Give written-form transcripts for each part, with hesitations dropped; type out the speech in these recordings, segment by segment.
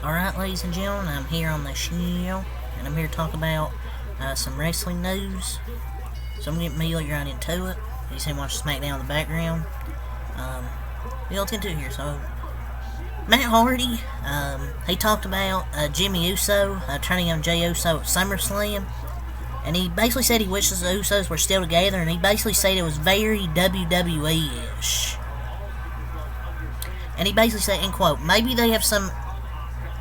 Alright, ladies and gentlemen, I'm here on the show, and I'm here to talk about some wrestling news. So I'm going to get immediately right into it. You see watch SmackDown in the background. Let's get into it here. So, Matt Hardy, he talked about Jimmy Uso turning on Jey Uso at SummerSlam. And he basically said he wishes the Usos were still together, and he basically said it was very WWE-ish. And he basically said, in quote, maybe they have some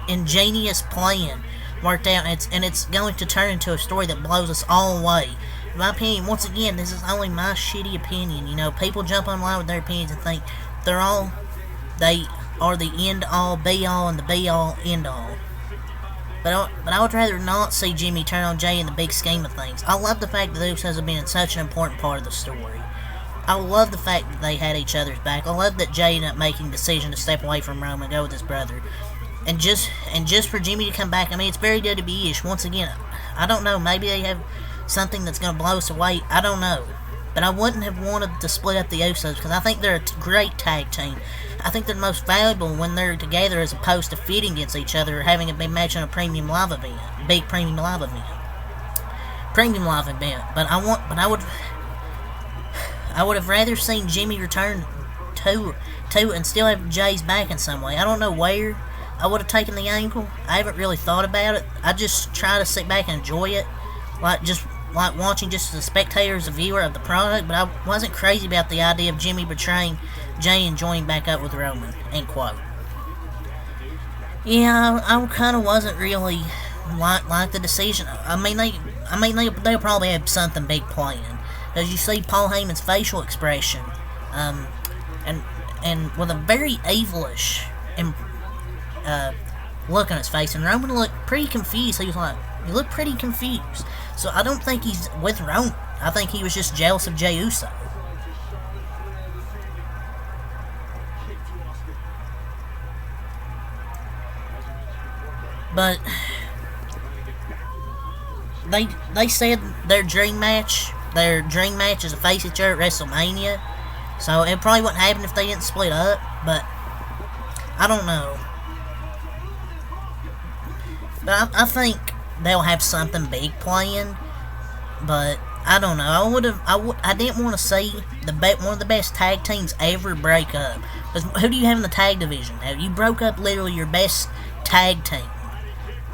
ingenious plan worked out, and it's going to turn into a story that blows us all away. In my opinion, once again, this is only my shitty opinion. You know, people jump online with their opinions and think they are the end-all, be-all, and the be-all, end-all. But I would rather not see Jimmy turn on Jey in the big scheme of things. I love the fact that the Usos have been such an important part of the story. I love the fact that they had each other's back. I love that Jey ended up making the decision to step away from Roman and go with his brother. And just for Jimmy to come back, I mean, it's very WWE-ish. Once again, I don't know. Maybe they have something that's going to blow us away. I don't know. But I wouldn't have wanted to split up the Usos because I think they're a great tag team. I think they're the most valuable when they're together as opposed to feuding against each other or having a big match on a premium live event. Big premium live event. Premium live event. But I would have rather seen Jimmy return to and still have Jey's back in some way. I don't know where I would have taken the angle. I haven't really thought about it. I just try to sit back and enjoy it. Like watching just as a spectator, as a viewer of the product, but I wasn't crazy about the idea of Jimmy betraying Jey and joining back up with Roman, end quote. Yeah, I kind of wasn't really like the decision. I mean, they'll probably have something big planned. As you see Paul Heyman's facial expression, and with a very evilish look on his face, and Roman looked pretty confused. He was like, "You look pretty confused." So I don't think he's with Roman. I think he was just jealous of Jey Uso. But they said their dream match is to face each other at WrestleMania. So it probably wouldn't happen if they didn't split up. But I don't know. But I think they'll have something big planned, but I don't know. I didn't want to see one of the best tag teams ever break up. Because who do you have in the tag division? You broke up literally your best tag team.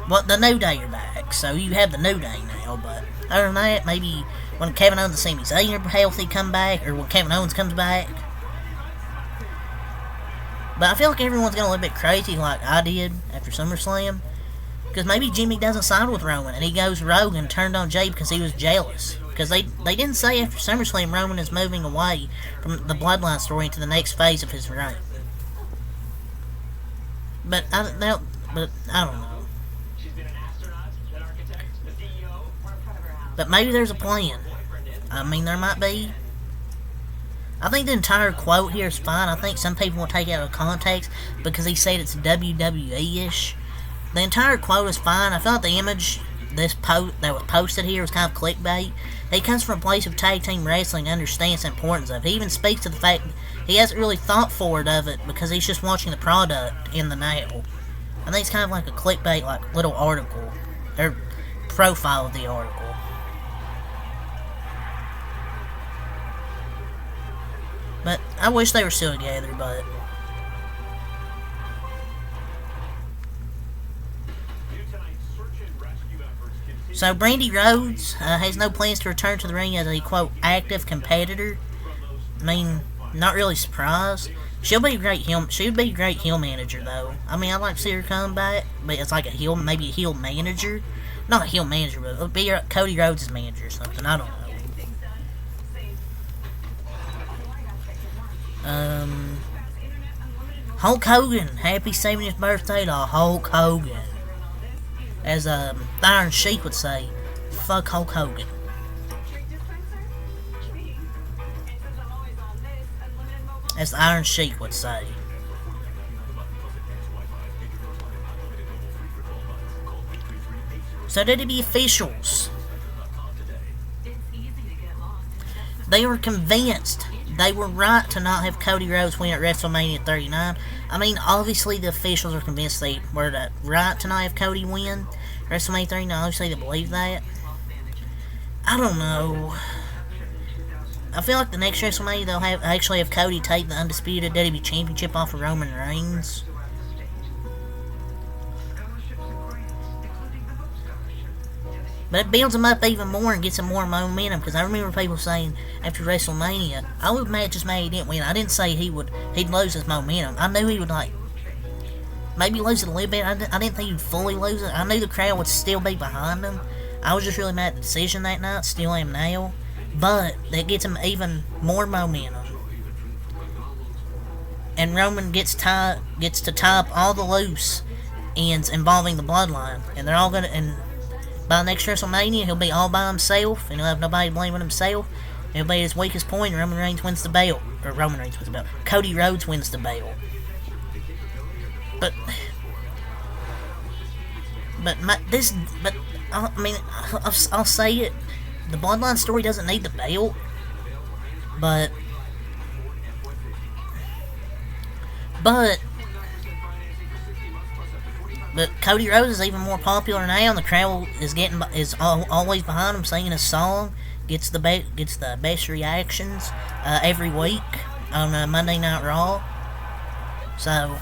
Well, the New Day are back, so you have the New Day now. But other than that, maybe when Kevin Owens and Sami Zayn are healthy, come back, or when Kevin Owens comes back. But I feel like everyone's going a little bit crazy, like I did after SummerSlam. Because maybe Jimmy doesn't side with Roman, and he goes rogue and turned on Jey because he was jealous. Because they didn't say after SummerSlam Roman is moving away from the Bloodline story into the next phase of his reign. But I don't know. But maybe there's a plan. I mean, there might be. I think the entire quote here is fine. I think some people will take it out of context because he said it's WWE-ish. The entire quote is fine. I feel like the image that was posted here was kind of clickbait. He comes from a place of tag team wrestling and understands the importance of it. He even speaks to the fact that he hasn't really thought forward of it because he's just watching the product in the now. I think it's kind of like a clickbait, like little article, or profile of the article. But I wish they were still together, but so Brandy Rhodes has no plans to return to the ring as a, quote, active competitor. I mean, not really surprised. She'll be a great heel manager, though. I mean, I'd like to see her come back, but it's like maybe a heel manager. Not a heel manager, but it'll be Cody Rhodes' manager or something. I don't know. Hulk Hogan. Happy 70th birthday to Hulk Hogan. As the Iron Sheik would say, fuck Hulk Hogan. As the Iron Sheik would say. So WWE officials, they were convinced they were right to not have Cody Rhodes win at WrestleMania 39. I mean, obviously the officials are convinced they were right to not have Cody win WrestleMania 39. Obviously they believe that. I don't know. I feel like the next WrestleMania they'll actually have Cody take the undisputed WWE Championship off of Roman Reigns. But it builds him up even more and gets him more momentum, because I remember people saying after WrestleMania, I was mad just mad he didn't win. I didn't say he'd lose his momentum. I knew he would maybe lose it a little bit. I didn't think he'd fully lose it. I knew the crowd would still be behind him. I was just really mad at the decision that night, still am now. But that gets him even more momentum. And Roman gets to tie up all the loose ends involving the bloodline. And they're all gonna, by next WrestleMania, he'll be all by himself, and he'll have nobody blaming himself. He'll be his weakest point, and Roman Reigns wins the belt. Or Roman Reigns wins the belt. Cody Rhodes wins the belt. But I'll say it. The Bloodline story doesn't need the belt, but Cody Rhodes is even more popular now, and the crowd is always behind him singing his song. Gets the best reactions every week on Monday Night Raw. So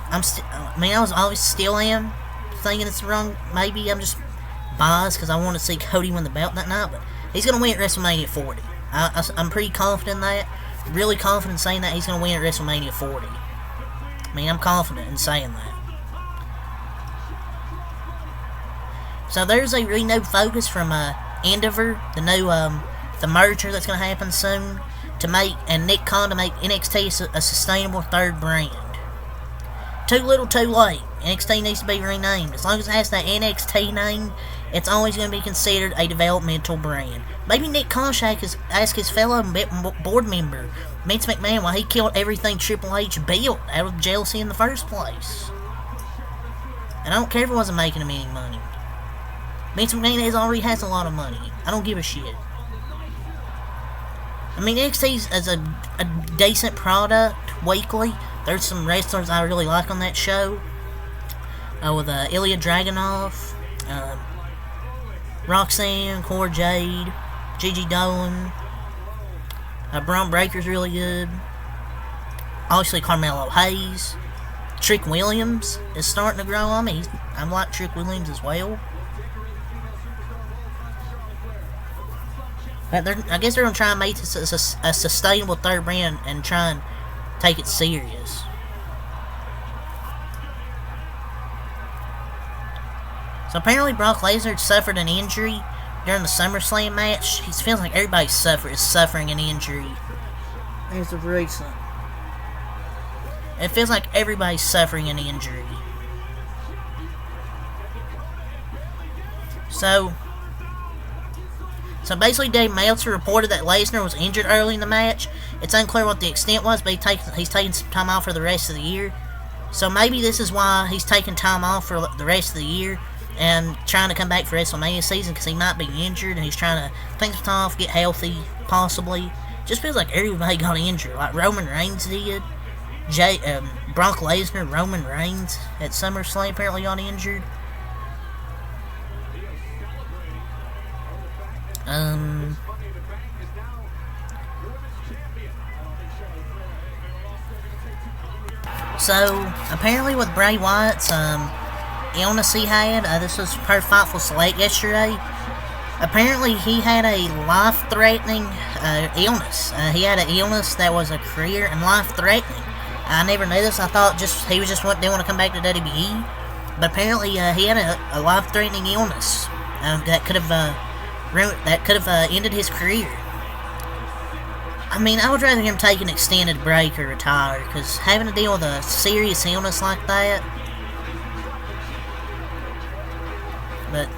I always still am thinking it's wrong. Maybe I'm just biased because I want to see Cody win the belt that night, but he's gonna win at WrestleMania 40. I'm pretty confident in that. Really confident in saying that he's gonna win at WrestleMania 40. I'm confident in saying that. So there's a renewed focus from Endeavor, the new the merger that's going to happen soon, and Nick Khan to make NXT a sustainable third brand. Too little, too late. NXT needs to be renamed. As long as it has that NXT name, it's always going to be considered a developmental brand. Maybe Nick Khan should ask his fellow board member, Vince McMahon, why he killed everything Triple H built out of jealousy in the first place. And I don't care if it wasn't making him any money. Vince McMahon already has a lot of money. I don't give a shit. NXT is a decent product weekly. There's some wrestlers I really like on that show. With Ilya Dragunov, Roxanne, Cora Jade, Gigi Dolan. Braun Breaker's really good. Obviously Carmelo Hayes. Trick Williams is starting to grow on me. I like Trick Williams as well. But I guess they're going to try and make this a sustainable third brand and try and take it serious. So apparently Brock Lesnar suffered an injury during the SummerSlam match. It feels like everybody is suffering an injury as of recent. It feels like everybody's suffering an injury. So basically Dave Meltzer reported that Lesnar was injured early in the match. It's unclear what the extent was, but he's taking some time off for the rest of the year. So maybe this is why he's taking time off for the rest of the year and trying to come back for WrestleMania season, because he might be injured and he's trying to take some time off, get healthy, possibly. Just feels like everybody got injured, like Roman Reigns did. Brock Lesnar, Roman Reigns at SummerSlam apparently got injured. So apparently with Bray Wyatt's illness he had, this was per Fightful Select yesterday. Apparently he had a life-threatening illness. He had an illness that was a career and life-threatening. I never knew this. I thought he was just didn't want to come back to WWE. But apparently he had a life-threatening illness that could have ended his career. I would rather him take an extended break or retire, because having to deal with a serious illness like that. But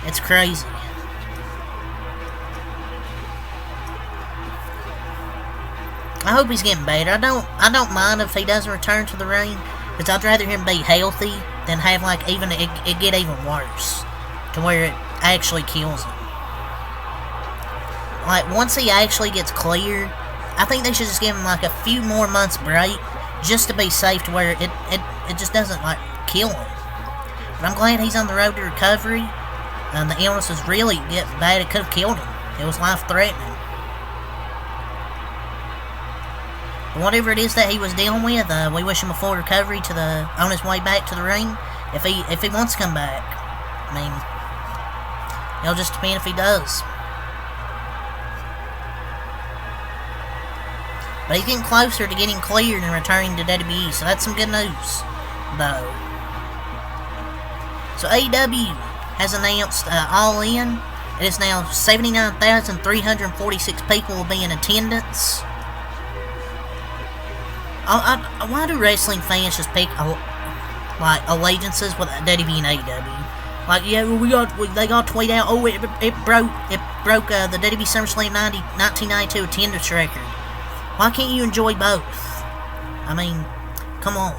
it's crazy. I hope he's getting better. I don't mind if he doesn't return to the ring, because I'd rather him be healthy than have it get even worse, to where it actually kills him. like, once he actually gets cleared, I think they should just give him, like, a few more months break, just to be safe to where it just doesn't, like, kill him. But I'm glad he's on the road to recovery. The illness was really getting bad. It could have killed him. It was life-threatening. But whatever it is that he was dealing with, we wish him a full recovery on his way back to the ring. If he wants to come back. I mean, it'll just depend if he does. But he's getting closer to getting cleared and returning to WWE, so that's some good news, though. So AEW has announced All In. It is now 79,346 people will be in attendance. Why do wrestling fans just pick like allegiances with WWE and AEW? Like, yeah, they got tweet out, oh, it broke the WWE SummerSlam 1992 attendance record. Why can't you enjoy both? I mean, come on.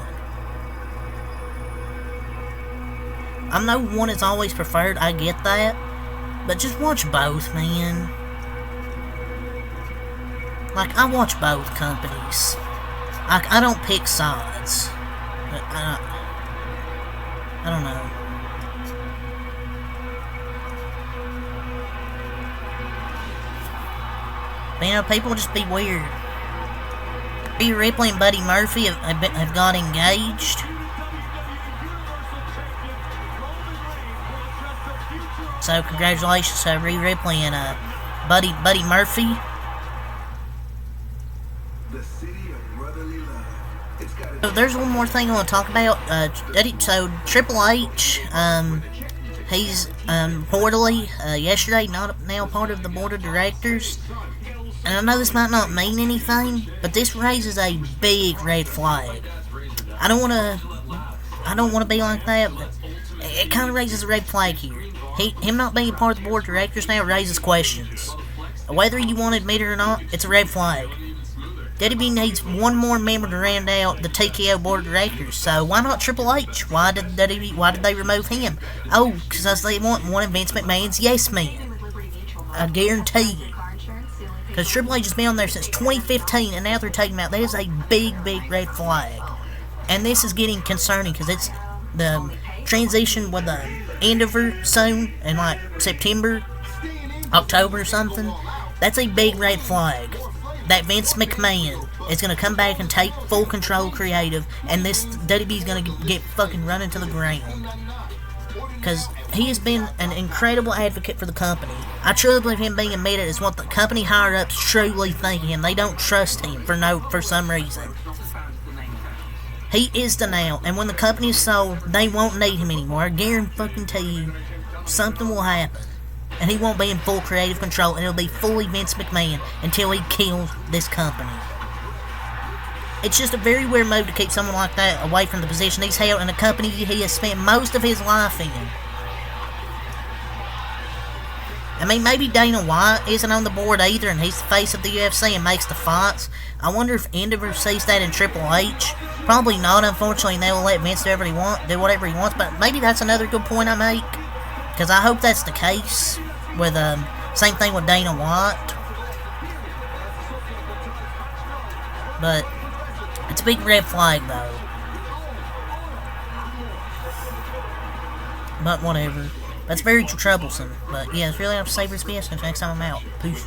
I know one is always preferred, I get that. But just watch both, man. Like, I watch both companies. I don't pick sides. But I don't know. But, you know, people just be weird. Rhea Ripley and Buddy Murphy have got engaged. So congratulations to Rhea Ripley and Buddy Murphy. So there's one more thing I want to talk about. So Triple H, he's reportedly yesterday not now part of the board of directors. And I know this might not mean anything, but this raises a big red flag. I don't want to be like that, but it kind of raises a red flag here. Him not being part of the board of directors now raises questions. Whether you want to admit it or not, it's a red flag. WWE needs one more member to round out the TKO board of directors. So why not Triple H? Why did they remove him? Oh, because they want one of Vince McMahon's yes men. I guarantee you. Because Triple H has been on there since 2015, and now they're taking him out. That is a big, big red flag. And this is getting concerning, because it's the transition with the Endeavor soon, in like September, October or something. That's a big red flag. That Vince McMahon is going to come back and take full control creative, and this WWE is going to get fucking run into the ground. Because he has been an incredible advocate for the company. I truly believe him being admitted is what the company higher-ups truly think of him. They don't trust him for some reason. He is the now, and when the company is sold, they won't need him anymore. I guarantee you, something will happen. And he won't be in full creative control, and it'll be fully Vince McMahon until he kills this company. It's just a very weird move to keep someone like that away from the position he's held in a company he has spent most of his life in. I mean, maybe Dana White isn't on the board either, and he's the face of the UFC and makes the fights. I wonder if Endeavor sees that in Triple H. Probably not, unfortunately, and they will let Vince do whatever he wants, but maybe that's another good point I make. Because I hope that's the case with, same thing with Dana White. But it's a big red flag, though. But whatever. That's very troublesome. But yeah, it's really up to say for this BS. Next time I'm out. Peace.